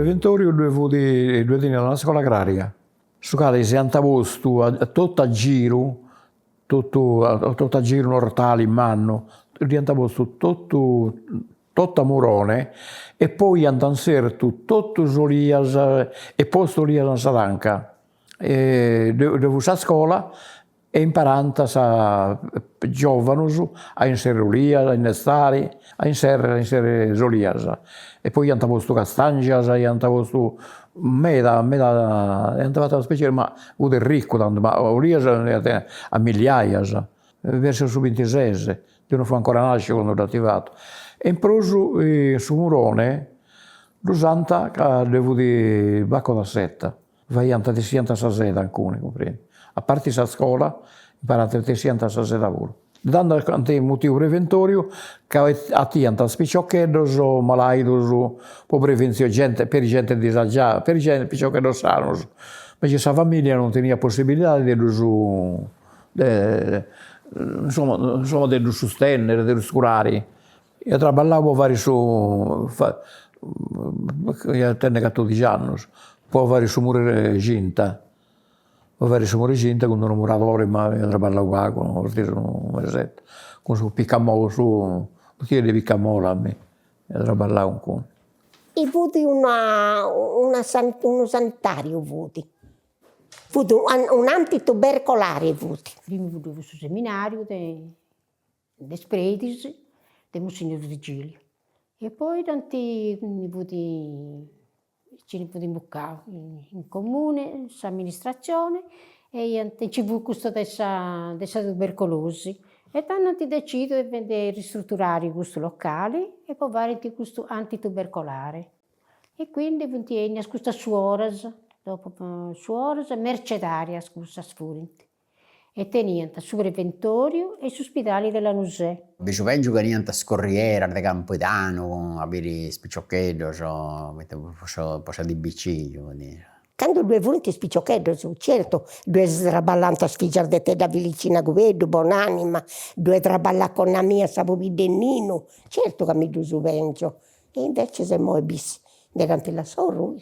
preventorio due anni alla scuola agraria. Su casa si antavosto tutto a giro, tutto a giro nortale in mano, antavosto tutto a Murone e poi andansertu tutto Solias e poi Solias a Sadanca. Devo a scuola e imparando a giovanos a inserire Lias, a innestare, a inserire Solias. E poi antavosto Castangias, antavosto meda, antavato a specie, ma ude ricco, ma Olias a migliaia, verso su 26, io non fu ancora nascere quando l'ho attivato. E in prosu su Murone, l'usanta che devo di bacco da setta, vai a di sianta sa seta alcune, comprendi. A parte la scuola, imparate di sianta sa seta pure. Dando anche un motivo preventorio, che attianta spicciocchedos o malaidos, per prevenzione, per gente disagiata, per gente spicciocchedos sanos. Ma questa famiglia non tenia possibilità di insomma, di sostenere, di curare. Io lavoravo vari su, io tenne 14 anni, poi vari su mure ginta. Vari su mure ginta, quando non muratore, ma io lavoravo con mesetto, con su piccamolo, su, di piccamola a me, io lavoravo con. E vuoti uno sanitario, vuoti. Vuoti un antitubercolare, vuoti. Prima vedevo sul seminario de Spretis, di Monsignor Virgilio. E poi tanti ci ne potevo buccare in comune, amministrazione, e ci fu questo della tubercolosi. E tanto decido di ristrutturare questo locale e poi fare questo antitubercolare. E quindi venni a questa suoras, dopo suoras, mercedaria, scusa, sfurenti. E tenivano su preventorio e su ospedali della Nusè. Vejo penso che niente scorriera di Campoidano, avere spicciocchedo, posso di biciclo. Quando due volti spicciocchedo, certo, due traballando a sfigiar de te da vicina Guvedo, buonanima, due traballare con la mia Sabobidennino, certo che mi dusu vengo. E invece se moi bis, negante la sorru.